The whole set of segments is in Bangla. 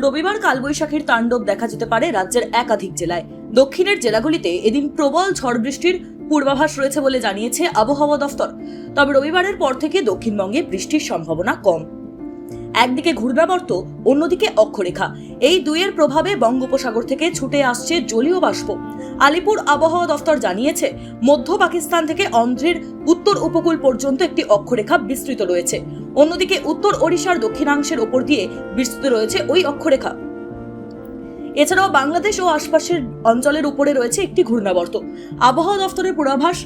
রবিবার কালবৈশাখীর তাণ্ডব দেখা যেতে পারে রাজ্যের একাধিক জেলায়। দক্ষিণের জেলাগুলিতে এদিন প্রবল ঝড় বৃষ্টির পূর্বাভাস রয়েছে বলে জানিয়েছে আবহাওয়া দফতর। তবে রবিবারের পর থেকে দক্ষিণবঙ্গে বৃষ্টির সম্ভাবনা কম। একদিকে ঘূর্ণাবর্ত, অন্যদিকে অক্ষরেখা, এই দুইয়ের প্রভাবে বঙ্গোপসাগর থেকে ছুটে আসছে জলীয় বাষ্প। আলিপুর আবহাওয়া দফতর জানিয়েছে, মধ্য পাকিস্তান থেকে অন্ধ্রের উত্তর উপকূল পর্যন্ত একটি অক্ষরেখা বিস্তৃত রয়েছে। অন্যদিকে উত্তর ওড়িশার দক্ষিণাংশের ওপর দিয়ে বিস্তৃত রয়েছে ওই অক্ষরেখা। এছাড়াও বাংলাদেশ ও আশপাশের অঞ্চলের উপরে রয়েছে একটি ঘূর্ণাবর্ত। আবহাওয়া দফতরের পূর্বাভাস,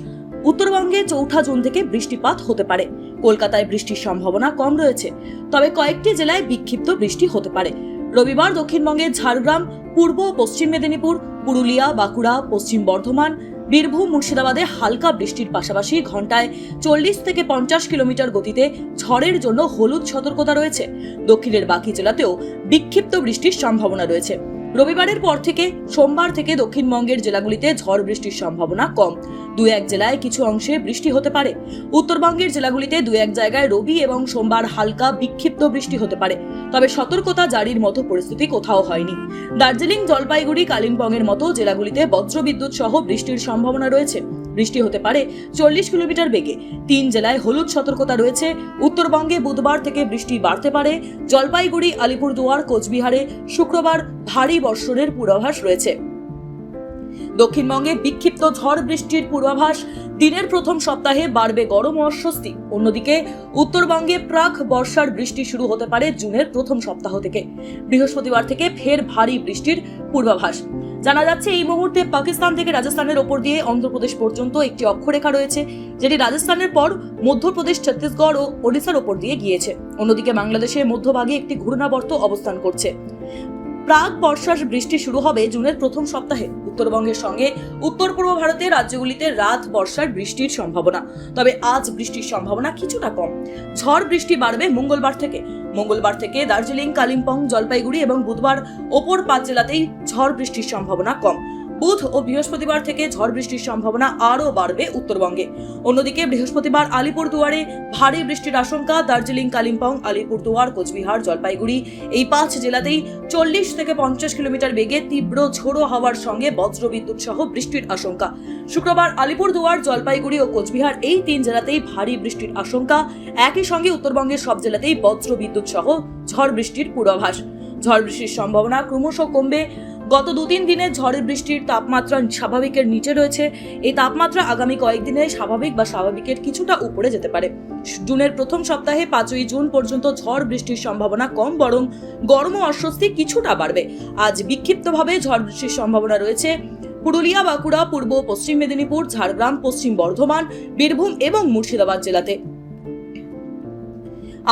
উত্তরবঙ্গে 4 জুন থেকে বৃষ্টিপাত হতে পারে। কলকাতায় বৃষ্টির সম্ভাবনা কম রয়েছে, তবে কয়েকটি জেলায় বিক্ষিপ্ত বৃষ্টি হতে পারে। রবিবার দক্ষিণবঙ্গের ঝাড়গ্রাম, পূর্ব পশ্চিম মেদিনীপুর, পুরুলিয়া, বাঁকুড়া, পশ্চিম বর্ধমান, বীরভূম, মুর্শিদাবাদে হালকা বৃষ্টির পাশাপাশি ঘন্টায় 40 থেকে 50 কিলোমিটার গতিতে ঝড়ের জন্য হলুদ সতর্কতা রয়েছে। দক্ষিণের বাকি জেলাতেও বিক্ষিপ্ত বৃষ্টির সম্ভাবনা রয়েছে। রবিবারের পর থেকে সোমবার থেকে দক্ষিণবঙ্গের জেলাগুলিতে ঝড় বৃষ্টির সম্ভাবনা কম। 2-1 জেলায় কিছু অংশে বৃষ্টি হতে পারে। উত্তরবঙ্গের জেলাগুলিতে 2-1 জায়গায় রবি এবং সোমবার হালকা বিক্ষিপ্ত বৃষ্টি হতে পারে, তবে সতর্কতা জারির মতো পরিস্থিতি কোথাও হয়নি। দার্জিলিং, জলপাইগুড়ি, কালিম্পংয়ের মতো জেলাগুলিতে বজ্রবিদ্যুৎ সহ বৃষ্টির সম্ভাবনা রয়েছে। বৃষ্টি হতে পারে 40 কিলোমিটার বেগে। 3 জেলায় হলুদ সতর্কতা রয়েছে। উত্তরবঙ্গে বুধবার থেকে বৃষ্টি বাড়তে পারে। জলপাইগুড়ি, আলিপুরদুয়ার, কোচবিহারে শুক্রবার ভারী বর্ষণের পূর্বাভাস রয়েছে। দক্ষিণবঙ্গে বিক্ষিপ্ত ঝড় বৃষ্টির পূর্বাভাস। দিনের প্রথম সপ্তাহে বাড়বে গরম ও অস্বস্তি। অন্যদিকে উত্তরবঙ্গে প্রাক বর্ষার বৃষ্টি শুরু হতে পারে জুনের প্রথম সপ্তাহ থেকে। বৃহস্পতিবার থেকে ফের ভারী বৃষ্টির পূর্বাভাস। জানা যাচ্ছে, এই মুহূর্তে পাকিস্তান থেকে রাজস্থানের ওপর দিয়ে অন্ধ্রপ্রদেশ পর্যন্ত একটি অক্ষরেখা রয়েছে, যেটি রাজস্থানের পর মধ্যপ্রদেশ, ছত্তিশগড় ও ওড়িশার ওপর দিয়ে গিয়েছে। অন্যদিকে বাংলাদেশের মধ্যভাগে একটি ঘূর্ণাবর্ত অবস্থান করছে। প্রাক বর্ষার বৃষ্টি শুরু হবে জুনের প্রথম সপ্তাহে। উত্তরবঙ্গের সঙ্গে উত্তর পূর্ব ভারতের রাজ্যগুলিতে রাত বর্ষার বৃষ্টির সম্ভাবনা, তবে আজ বৃষ্টির সম্ভাবনা কিছুটা কম। ঝড় বৃষ্টি বাড়বে মঙ্গলবার থেকে দার্জিলিং, কালিম্পং, জলপাইগুড়ি এবং বুধবার ওপর 5 জেলাতেই ঝড় বৃষ্টির সম্ভাবনা কম। বুধ ও বৃহস্পতিবার থেকে ঝড় বৃষ্টির সম্ভাবনা আরও বাড়বে উত্তরবঙ্গে। অন্যদিকে বৃহস্পতিবার আলিপুরদুয়ারে ভারী বৃষ্টির আশঙ্কা। দার্জিলিং, কালিম্পং, আলিপুরদুয়ার, কোচবিহার, জলপাইগুড়ি এই 5 জেলাতেই 40 থেকে 50 কিলোমিটার বেগে তীব্র ঝোড়ো হাওয়ার সঙ্গে বজ্রবিদ্যুৎ সহ বৃষ্টির আশঙ্কা। শুক্রবার আলিপুরদুয়ার, জলপাইগুড়ি ও কোচবিহার এই 3 জেলাতেই ভারী বৃষ্টির আশঙ্কা। একই সঙ্গে উত্তরবঙ্গের সব জেলাতেই বজ্রবিদ্যুৎ সহ ঝড় বৃষ্টির পূর্বাভাস। ঝড় বৃষ্টির সম্ভাবনা ক্রমশ কমবে। গত 2-3 দিনে ঝড়ের বৃষ্টির তাপমাত্রা স্বাভাবিকের নিচে রয়েছে। এই তাপমাত্রা আগামী কয়েকদিনে স্বাভাবিক বা স্বাভাবিকের কিছুটা উপরে যেতে পারে। জুনের প্রথম সপ্তাহে 5ই জুন পর্যন্ত ঝড় বৃষ্টির সম্ভাবনা কম, বরং গরম ও অস্বস্তি কিছুটা বাড়বে। আজ বিক্ষিপ্তভাবে ঝড় বৃষ্টির সম্ভাবনা রয়েছে পুরুলিয়া, বাঁকুড়া, পূর্ব পশ্চিম মেদিনীপুর, ঝাড়গ্রাম, পশ্চিম বর্ধমান, বীরভূম এবং মুর্শিদাবাদ জেলাতে।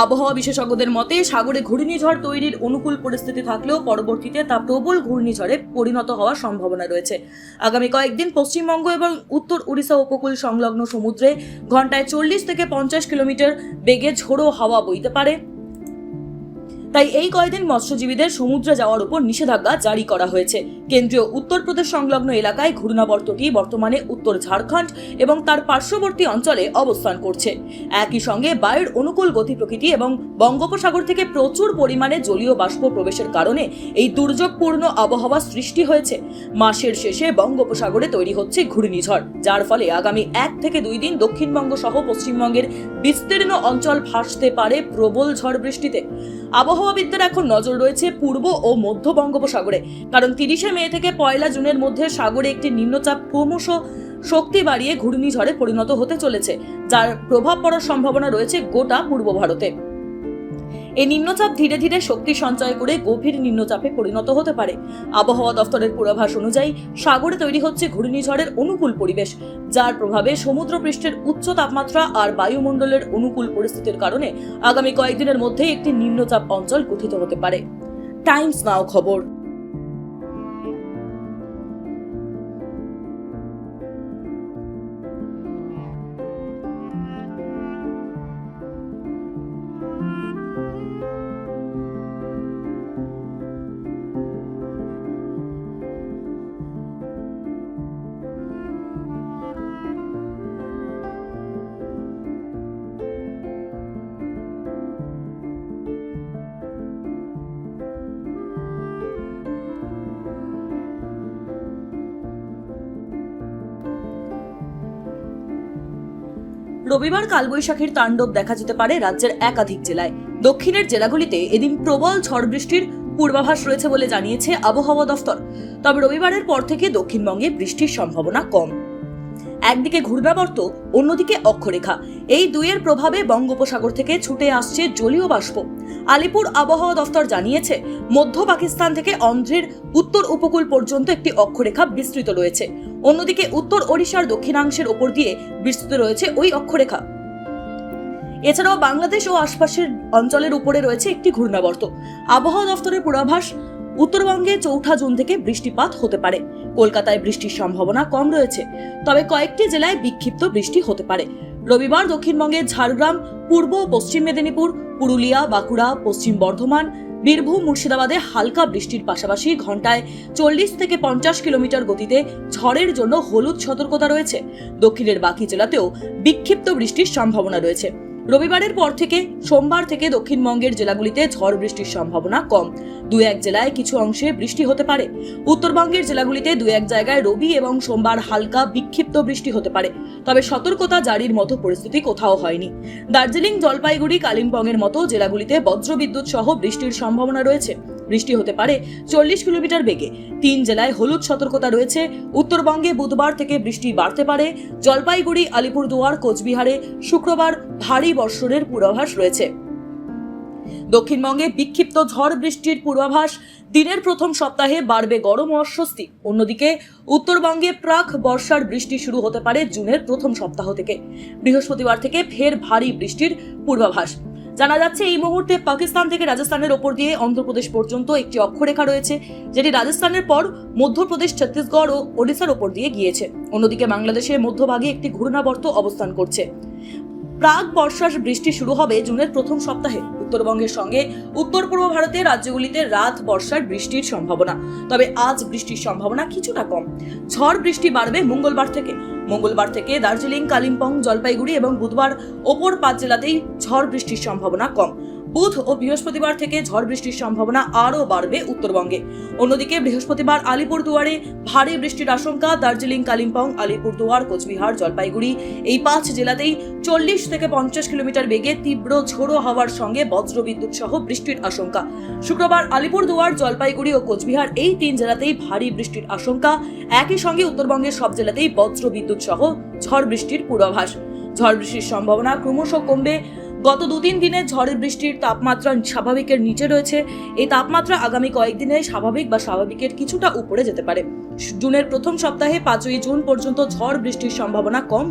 আবহাওয়া বিশেষজ্ঞদের মতে, সাগরে ঘূর্ণিঝড় তৈরির অনুকূল পরিস্থিতি থাকলেও পরবর্তীতে তা প্রবল ঘূর্ণিঝড়ে পরিণত হওয়ার সম্ভাবনা রয়েছে। আগামী কয়েকদিন পশ্চিমবঙ্গ এবং উত্তর উড়িষ্যা উপকূল সংলগ্ন সমুদ্রে ঘন্টায় 40 থেকে 50 কিলোমিটার বেগে ঝোড়ো হাওয়া বইতে পারে। তাই এই কয়েকদিন মৎস্যজীবীদের সমুদ্রে যাওয়ার উপর নিষেধাজ্ঞা জারি করা হয়েছে। কেন্দ্রীয় উত্তরপ্রদেশ সংলগ্ন এলাকায় ঘূর্ণাবর্তটি বর্তমানে উত্তর ঝাড়খণ্ড এবং তার পার্শ্ববর্তী অঞ্চলে অবস্থান করছে। একই সঙ্গে বায়ুর অনুকূল গতি প্রকৃতি এবং বঙ্গোপসাগর থেকে প্রচুর পরিমাণে জলীয় বাষ্প প্রবেশের কারণে এই দুর্যোগপূর্ণ আবহাওয়া সৃষ্টি হয়েছে। মাসের শেষে বঙ্গোপসাগরে তৈরি হচ্ছে ঘূর্ণিঝড়, যার ফলে আগামী 1 থেকে 2 দিন দক্ষিণবঙ্গ সহ পশ্চিমবঙ্গের বিস্তীর্ণ অঞ্চল ভাসতে পারে প্রবল ঝড় বৃষ্টিতে। আবহাওয়াবিদদের এখন নজর রয়েছে পূর্ব ও মধ্য বঙ্গোপসাগরে, কারণ 30শে মে থেকে 1 জুনের মধ্যে সাগরে একটি নিম্নচাপ ক্রমশ শক্তি বাড়িয়ে ঘূর্ণিঝড়ে পরিণত হতে চলেছে, যার প্রভাব পড়ার সম্ভাবনা রয়েছে গোটা পূর্ব ভারতে। এই নিম্নচাপ ধীরে ধীরে শক্তি সঞ্চয় করে গভীর নিম্নচাপে পরিণত হতে পারে। আবহাওয়া দফতরের পূর্বাভাস অনুযায়ী সাগরে তৈরি হচ্ছে ঘূর্ণিঝড়ের অনুকূল পরিবেশ, যার প্রভাবে সমুদ্রপৃষ্ঠের উচ্চ তাপমাত্রা আর বায়ুমণ্ডলের অনুকূল পরিস্থিতির কারণে আগামী কয়েকদিনের মধ্যেই একটি নিম্নচাপ অঞ্চল গঠিত হতে পারে। টাইমস নাও খবর। রবিবার কালবৈশাখীর তাণ্ডব দেখা যেতে পারে রাজ্যের একাধিক জেলায়। দক্ষিণের জেলাগুলিতে এদিন প্রবল ঝড় বৃষ্টির পূর্বাভাস রয়েছে বলে জানিয়েছে আবহাওয়া দফতর। তবে রবিবারের পর থেকে দক্ষিণবঙ্গে বৃষ্টির সম্ভাবনা কম। একদিকে ঘূর্ণাবর্ত, অন্যদিকে অক্ষরেখা, এই দুইয়ের প্রভাবে বঙ্গোপসাগর থেকে ছুটে আসছে জলীয় বাষ্প। আলিপুর আবহাওয়া দফতর জানিয়েছে, মধ্য পাকিস্তান থেকে অন্ধ্রের উত্তর উপকূল পর্যন্ত একটি অক্ষরেখা বিস্তৃত রয়েছে। অন্যদিকে উত্তর ওড়িশার দক্ষিণাংশের ওপর দিয়ে বিস্তৃত রয়েছে ওই অক্ষরেখা। এছাড়াও বাংলাদেশ ও আশপাশের অঞ্চলের উপরে রয়েছে একটি ঘূর্ণাবর্ত। আবহাওয়া দফতরের পূর্বাভাস, উত্তরবঙ্গে 4 জুন থেকে বৃষ্টিপাত হতে পারে। কলকাতায় বৃষ্টির সম্ভাবনা কম রয়েছে, তবে কয়েকটি জেলায় বিক্ষিপ্ত বৃষ্টি হতে পারে। রবিবার দক্ষিণবঙ্গের ঝাড়গ্রাম, পূর্ব ও পশ্চিম মেদিনীপুর, পুরুলিয়া, বাঁকুড়া, পশ্চিম বর্ধমান, বীরভূম, মুর্শিদাবাদে হালকা বৃষ্টির পাশাপাশি ঘন্টায় 40 থেকে 50 কিলোমিটার গতিতে ঝড়ের জন্য হলুদ সতর্কতা রয়েছে। দক্ষিণের বাকি জেলাতেও বিক্ষিপ্ত বৃষ্টির সম্ভাবনা রয়েছে। রবিবারের পর থেকে সোমবার থেকে দক্ষিণবঙ্গের জেলাগুলিতে ঝড় বৃষ্টির সম্ভাবনা কম। 2-1 জেলায় কিছু অংশে বৃষ্টি হতে পারে। উত্তরবঙ্গের জেলাগুলিতে 2-1 জায়গায় রবি এবং সোমবার হালকা বিক্ষিপ্ত বৃষ্টি হতে পারে, তবে সতর্কতা জারির মতো পরিস্থিতি কোথাও হয়নি। দার্জিলিং, জলপাইগুড়ি, কালিম্পংয়ের মতো জেলাগুলিতে বজ্রবিদ্যুৎ সহ বৃষ্টির সম্ভাবনা রয়েছে। বৃষ্টি হতে পারে 40 কিলোমিটার বেগে। 3 জেলায় হলুদ সতর্কতা রয়েছে। উত্তরবঙ্গে বুধবার থেকে বৃষ্টি বাড়তে পারে। জলপাইগুড়ি, আলিপুরদুয়ার, কোচবিহারে শুক্রবার ভারী বর্ষণের পূর্বাভাস রয়েছে। দক্ষিণবঙ্গে বিক্ষিপ্ত ঝড় বৃষ্টির পূর্বাভাস। দিনের প্রথম সপ্তাহে বাড়বে গরম ও অস্বস্তি। অন্যদিকে উত্তরবঙ্গে প্রাক বর্ষার বৃষ্টি শুরু হতে পারে জুনের প্রথম সপ্তাহ থেকে। বৃহস্পতিবার থেকে ফের ভারী বৃষ্টির পূর্বাভাস। জানা যাচ্ছে, এই মুহূর্তে পাকিস্তান থেকে রাজস্থানের ওপর দিয়ে অন্ধ্রপ্রদেশ পর্যন্ত একটি অক্ষরেখা রয়েছে, যেটি রাজস্থানের পর মধ্যপ্রদেশ, ছত্তিশগড় ও ওড়িশার ওপর দিয়ে গিয়েছে। অন্যদিকে বাংলাদেশের মধ্যভাগে একটি ঘূর্ণাবর্ত অবস্থান করছে। প্রাক বর্ষার বৃষ্টি শুরু হবে জুনের প্রথম সপ্তাহে। উত্তরবঙ্গের সঙ্গে উত্তর পূর্ব ভারতের রাজ্যগুলিতে রাত বর্ষার বৃষ্টির সম্ভাবনা, তবে আজ বৃষ্টির সম্ভাবনা কিছুটা কম। ঝড় বৃষ্টি বাড়বে মঙ্গলবার থেকে দার্জিলিং, কালিম্পং, জলপাইগুড়ি এবং বুধবার ওপর 5 জেলাতেই ঝড় বৃষ্টির সম্ভাবনা কম। বুধ ও বৃহস্পতিবার থেকে ঝড় বৃষ্টির সম্ভাবনা আরও বাড়বে উত্তরবঙ্গে। অন্যদিকে বৃহস্পতিবার আলিপুরদুয়ারে ভারী বৃষ্টির আশঙ্কা। দার্জিলিং, কালিম্পং, আলিপুরদুয়ার, কোচবিহার, জলপাইগুড়ি এই 5 জেলাতেই 40 থেকে 50 কিলোমিটার বেগে তীব্র ঝোড়ো হাওয়ার সঙ্গে বজ্রবিদ্যুৎ সহ বৃষ্টির আশঙ্কা। শুক্রবার আলিপুরদুয়ার, জলপাইগুড়ি ও কোচবিহার এই 3 জেলাতেই ভারী বৃষ্টির আশঙ্কা। একই সঙ্গে উত্তরবঙ্গের সব জেলাতেই বজ্রবিদ্যুৎ সহ ঝড় বৃষ্টির পূর্বাভাস। ঝড় বৃষ্টির সম্ভাবনা ক্রমশ কমবে। গত 2-3 দিনে ঝড়ের বৃষ্টির তাপমাত্রা স্বাভাবিকের নিচে রয়েছে। এই তাপমাত্রা আগামী কয়েকদিনে স্বাভাবিক বা স্বাভাবিকের কিছুটা উপরে যেতে পারে। জুনের প্রথম সপ্তাহে 5ই জুন পর্যন্ত ঝড় বৃষ্টির সম্ভাবনা কম।